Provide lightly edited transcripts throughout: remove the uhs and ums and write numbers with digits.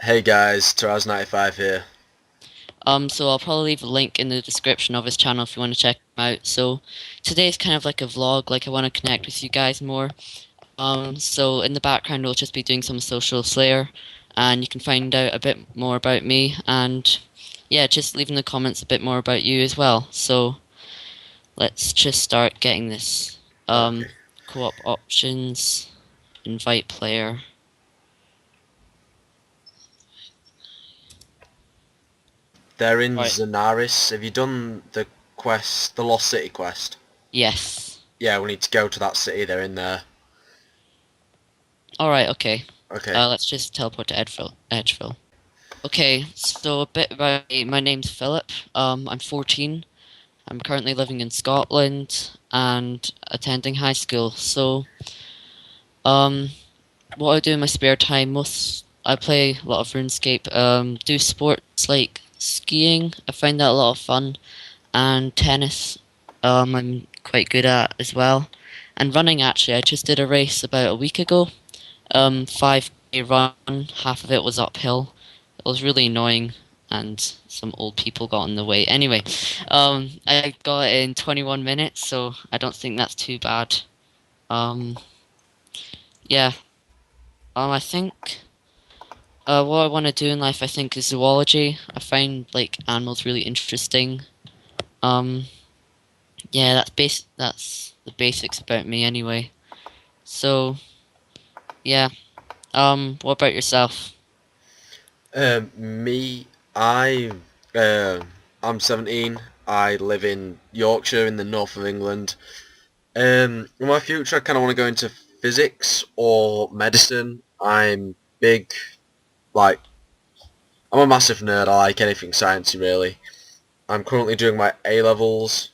Hey guys, Taraz95 here. So I'll probably leave a link in the description of his channel if you want to check him out. So today's kind of like a vlog, like I want to connect with you guys more. So in the background we'll just be doing some social slayer and you can find out a bit more about me and yeah, just leave in the comments a bit more about you as well. So let's just start getting this. Okay. Co-op options, invite player. They're in Right. Zenaris. Have you done the quest, the Lost City quest? Yes. Yeah, we need to go to that city. They're in there. Alright, okay. Okay. Let's just teleport to Edgeville. Okay, so a bit about me. My name's Philip. I'm 14. I'm currently living in Scotland and attending high school. Um, what I do in my spare time, I play a lot of RuneScape. Do sports like skiing. I find that a lot of fun, and tennis. I'm quite good at as well. And running, actually, I just did a race about a week ago. 5K run. Half of it was uphill. It was really annoying, and some old people got in the way. Anyway, I got it in 21 minutes, so I don't think that's too bad. Um, yeah. I think what I want to do in life, I think, is zoology. I find like animals really interesting. Um, yeah, That's the basics about me, anyway. So yeah. What about yourself? Me, I, uh, I'm 17. I live in Yorkshire in the north of England. In my future, I kind of want to go into physics or medicine. Big, like, I'm a massive nerd. I like anything sciencey, really. I'm currently doing my A levels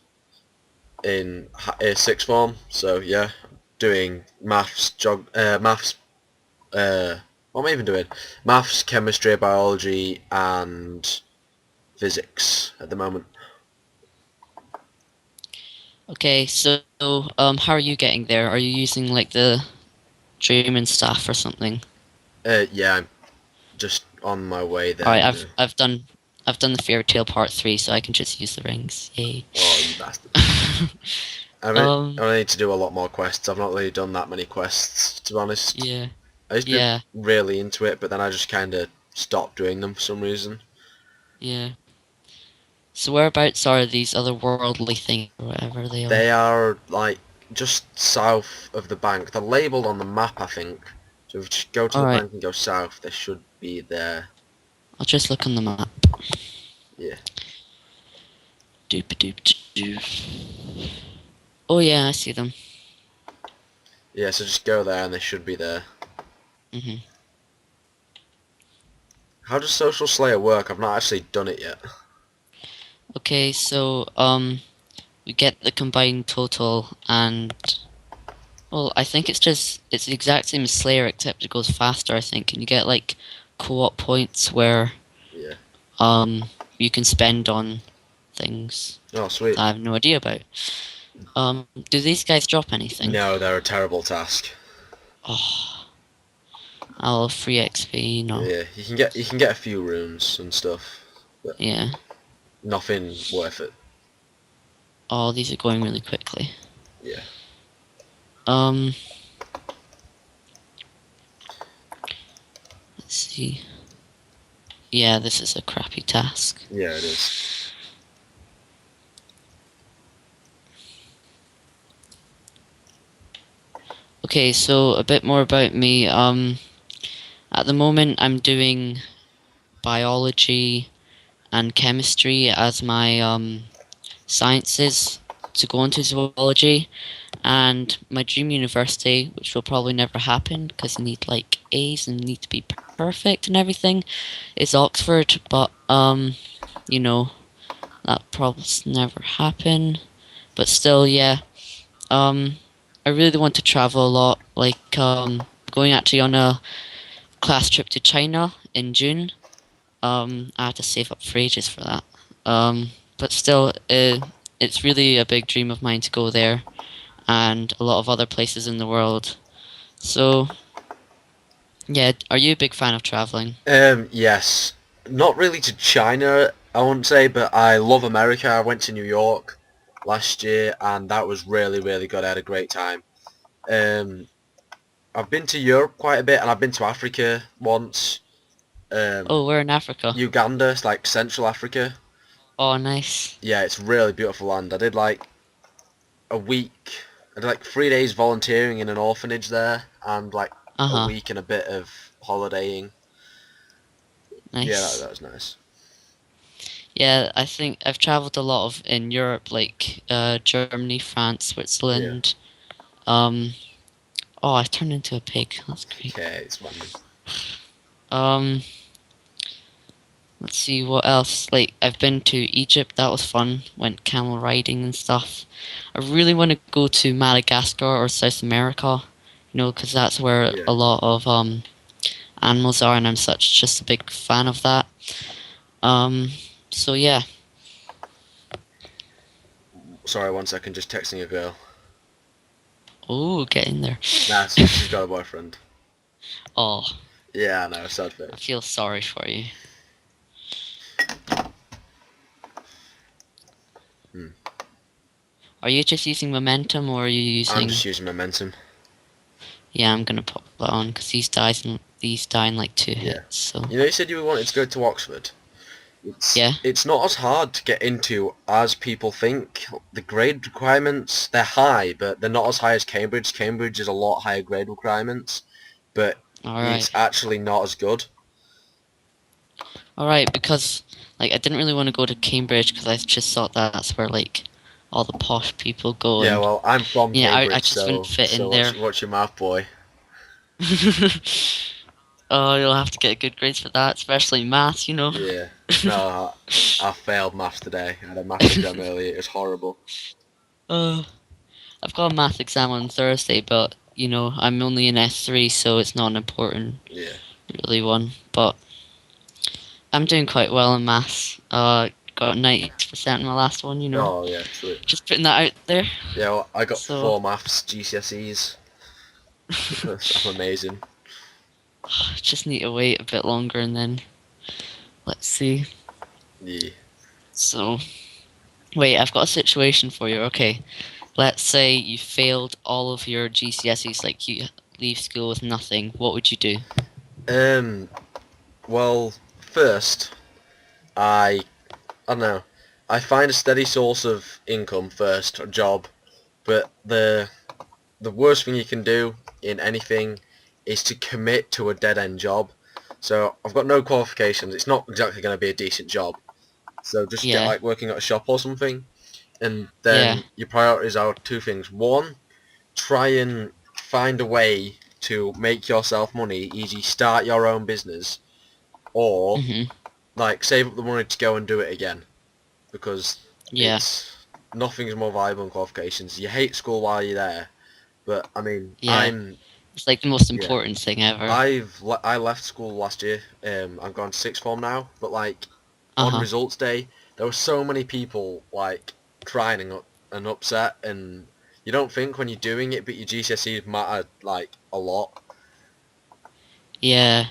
in sixth form. So yeah, doing maths. What am I even doing? Maths, chemistry, biology, and physics at the moment. Okay, so how are you getting there? Are you using like the Dream and stuff or something? Yeah, I'm just on my way All there. right, I've done the Fairy Tale Part 3, so I can just use the rings. Yay. Oh, you bastard! Um, I need to do a lot more quests. I've not really done that many quests, to be honest. yeah, I used to be yeah, really into it, but then I just kind of stopped doing them for some reason. yeah. So whereabouts are these otherworldly things, or whatever they are? They are like just south of the bank. They're labelled on the map, I think. So if you just go to All the right, bank and go south, they should be there. I'll just look on the map. Yeah. Doop doop doop. Oh yeah, I see them. Yeah, so just go there and they should be there. Mhm. How does Social Slayer work? I've not actually done it yet. Okay, so we get the combined total, and well, I think it's the exact same as Slayer except it goes faster, I think, and you get like co-op points where Yeah. um you can spend on things Oh, sweet. that I have no idea about. Do these guys drop anything? No, they're a terrible task. Oh, I'll free XP, no. Yeah, you can get a few runes and stuff, but Yeah. nothing worth it. Oh, these are going really quickly. Yeah. Um, let's see. Yeah, this is a crappy task. Yeah, it is. Okay, so a bit more about me. At the moment I'm doing biology and chemistry as my sciences to go into zoology, and my dream university, which will probably never happen because you need like A's and need to be perfect and everything, is Oxford. But you know that probably never happen. But still, yeah. Um, I really want to travel a lot. Like going actually on a class trip to China in June. I have to save up for ages for that. But still, it's really a big dream of mine to go there and a lot of other places in the world. So, Yeah, are you a big fan of traveling? Yes. Not really to China, I wouldn't say, but I love America. I went to New York last year, and that was really, really good. I had a great time. Um, I've been to Europe quite a bit, and I've been to Africa once. Oh, Um, we're in Africa. Uganda, it's like Central Africa. Oh, nice. Yeah, it's really beautiful land. I did like a week. I did like 3 days volunteering in an orphanage there, and like a Uh-huh. week and a bit of holidaying. Yeah, that Nice. was nice. Yeah, I think I've traveled a lot of in Europe, like Germany, France, Yeah. Switzerland. Um, oh, I turned into a pig. That's great. Okay, it's random. Um, let's see what else. Like I've been to Egypt. That was fun. Went camel riding and stuff. I really want to go to Madagascar or South America. Because that's where Yeah. a lot of animals are, and I'm such just a big fan of that. Um, so yeah. Sorry, 1 second, just texting a girl. Oh, get in there. Nah, she's got a boyfriend. Oh, Yeah, I know, sad I face. feel sorry for you. Hmm. Are you just using momentum, or are you I'm using? just using momentum. Yeah, I'm gonna pop that on because these die in like two Yeah. hits. So You know, you said you wanted to go to Oxford. yeah. It's not as hard to get into as people think. The grade requirements, they're high, but they're not as high as Cambridge. Cambridge is a lot higher grade requirements, but All right. it's actually not as good. All right. Because like I didn't really want to go to Cambridge because I just thought that's where like all the posh people go, Yeah, and well, I'm from yeah, I Cambridge, just wouldn't so fit in there. watch your mouth, boy. Oh, you'll have to get good grades for that, especially maths. Yeah. No, I failed maths today. I had a maths exam earlier. It was horrible. uh, I've got a math exam on Thursday, but I'm only in S3, so it's not an important Yeah. really one. But I'm doing quite well in maths. Got 90% in my last one. Oh, yeah, sweet. Just putting that out there. Yeah, well, I got So, 4 maths GCSEs. I'm amazing. just need to wait a bit longer and then let's see. Yeah. So, wait, I've got a situation for you. Okay, let's say you failed all of your GCSEs, like you leave school with nothing. What would you do? Um, well, first, I don't know, I find a steady source of income first, a job, but the worst thing you can do in anything is to commit to a dead-end job. So I've got no qualifications. It's not exactly going to be a decent job. So just get Yeah, like working at a shop or something, and yeah, then your priorities are two things. One, try and find a way to make yourself money, easy start your own business, or mhm, like save up the money to go and do it again, because yeah, it's nothing's more valuable than qualifications. You hate school while you're there, but I mean, yeah. It's like the most yeah, important thing ever. I left school last year. I've gone to sixth form now, but like Uh on huh. results day, there were so many people like crying and upset, and you don't think when you're doing it, but your GCSEs matter like a lot. Yeah.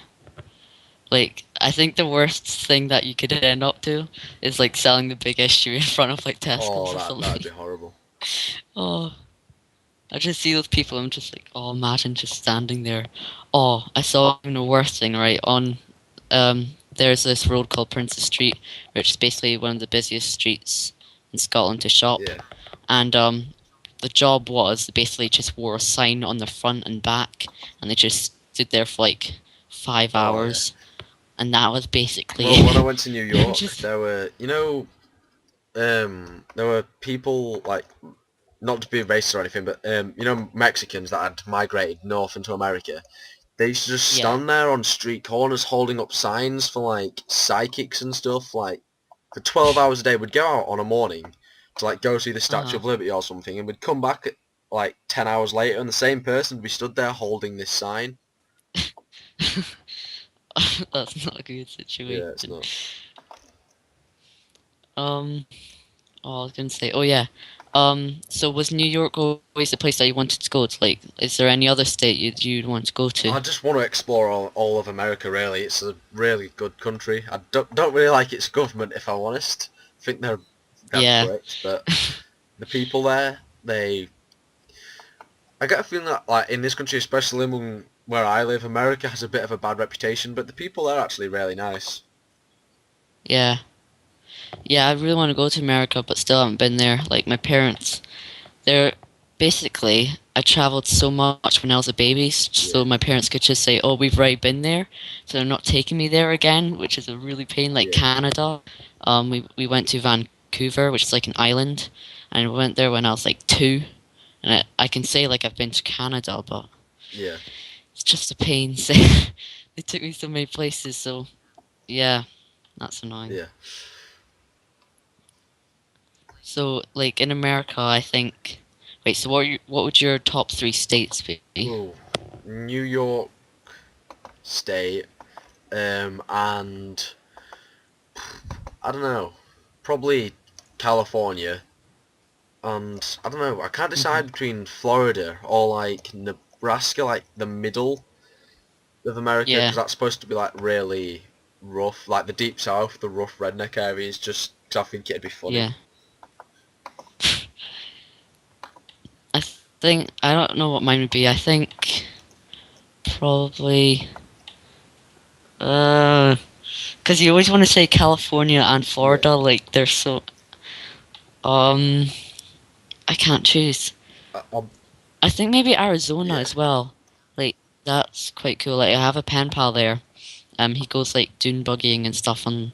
Like, I think the worst thing that you could end up to is like selling the big issue in front of like Oh, Tesco's or that'd something. be horrible. Oh, I just see those people. I'm just like, oh, imagine just standing there. Oh, I saw even a worse thing, right? There's this road called Princess Street, which is basically one of the busiest streets in Scotland to shop. Yeah. And the job was they basically just wore a sign on the front and back, and they just stood there for like five Oh yeah. hours, and that was basically Well, when I went to New it. York, Just there were, there were people like, not to be racist or anything, but Mexicans that had migrated north into America. They used to just yeah. stand there on street corners holding up signs for like psychics and stuff. Like for 12 hours a day, we'd go out on a morning to like go see the Statue Uh of Liberty or something, and we'd come back like 10 hours later, and the same person would be stood there holding this sign. That's not a good Yeah, it's situation. not. Um, oh, I was gonna say, oh yeah. So was New York always the place that you wanted to go to? Like, is there any other state you'd want to go to? I just want to explore all of America. Really, it's a really good country. I don't really like its government, if I'm honest. I think they're damn Yeah, pricks, but the people there, I get a feeling that like in this country, especially among where I live, America has a bit of a bad reputation, but the people are actually really nice. yeah, yeah. I really want to go to America, but still haven't been there. Like my parents, they're basically I traveled so much when I was a baby, Yeah, so my parents could just say, "Oh, we've already been there," so they're not taking me there again, which is a really pain. Like yeah, Canada, we went to Vancouver, which is like an island, and we went there when I was like 2, and I can say like I've been to Canada, but yeah, it's just a pain. So they took me so many places, so yeah, that's annoying. yeah. So like in America, I think. Wait, so what would your top 3 states be? Ooh, New York State, and I don't know, probably California, and I don't know. I can't Hmm. decide between Florida or like Nebraska, like the middle of America, Yeah, because that's supposed to be like really rough, like the deep south, the rough redneck areas. Just 'cause I think it'd be funny. yeah. I think I don't know what mine would be. I think probably because you always want to say California and Yeah, Florida, like they're so um. I can't choose. I'm, I think maybe Arizona yeah, as well. Like that's quite cool. Like I have a pen pal there. He goes like dune buggying and stuff on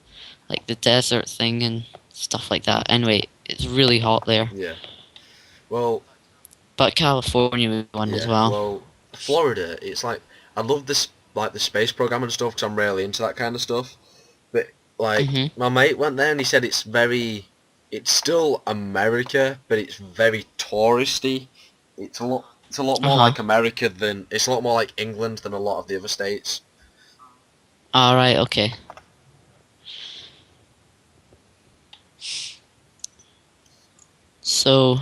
like the desert thing and stuff like that. Anyway, it's really hot there. yeah. Well, But California would be one as yeah. well. Well, Florida. It's like I love this, like the space program and stuff, because I'm really into that kind of stuff. But like Mhm. my mate went there and he said it's still America, but it's very touristy. It's a lot Uh more huh. like America than it's a lot more like England than a lot of the other states. All right. Okay. So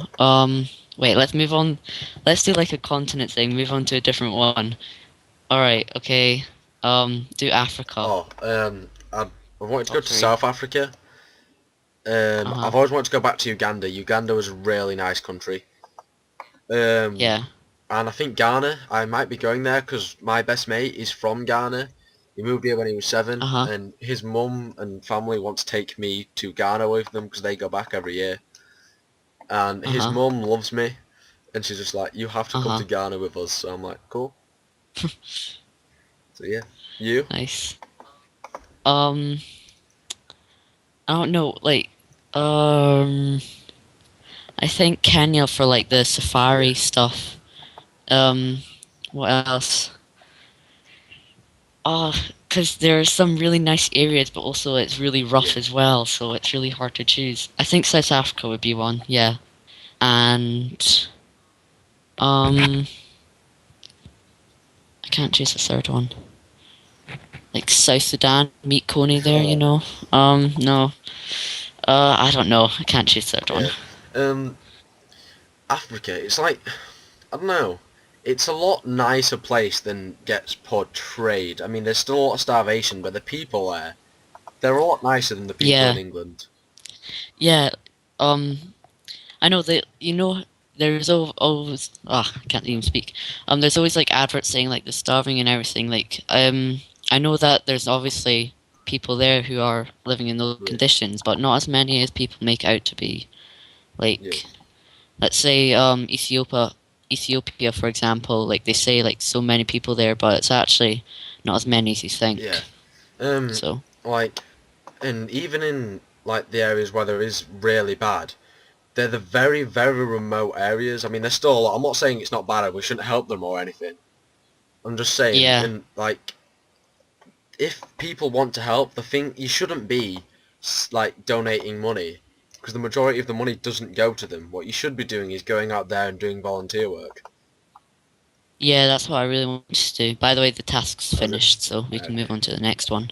wait. Let's move on. Let's do like a continent thing. Move on to a different one. All right. Okay. Do Africa. Oh, I've wanted to go Top to 3. South Africa. Uh huh. I've always wanted to go back to Uganda. Uganda was a really nice country. Um, Yeah. and I think Ghana. I might be going there because my best mate is from Ghana. He moved here when he was Uh 7, huh. and his mum and family want to take me to Ghana with them because they go back every year. And Uh his huh. mum loves me, and she's just like, "You have to Uh come huh. to Ghana with us." So I'm like, "Cool." So yeah, you? Nice. Um. I don't know. Like. Um. I think Kenya for like the Yeah, safari stuff. Um. What else? Oh, because there are some really nice areas, but also it's really yeah, rough as well, so it's really hard to choose. I think South Africa would be one, yeah. And um, I can't choose the third one. Like South Sudan, meet Coney there, you oh, know. No. I don't know. I can't choose the third one. yeah. Um, Africa. It's like I don't know. It's a lot nicer place than gets portrayed. I mean, there's still a lot of starvation, but the people there, they're a lot nicer than the people in Yeah, England. yeah. Um, I know that you know. There's always I can't even speak. There's always like adverts saying like the starving and everything. Like I know that there's obviously people there who are living in those Yeah, conditions, but not as many as people make out to be. yeah, Like let's say Ethiopia for example. Like they say like so many people there, but it's actually not as many as you yeah. think. Um, So like, and even in like the areas where there is really bad, they're the very, very remote areas. I mean, there's still a lot. I'm not saying it's not bad. We shouldn't help them or anything. I'm just saying, yeah, and like, if people want to help, the thing you shouldn't be like donating money because the majority of the money doesn't go to them. What you should be doing is going out there and doing volunteer work. yeah, that's what I really want to do. By the way, the task's Okay. finished, so we can Okay. move on to the next one.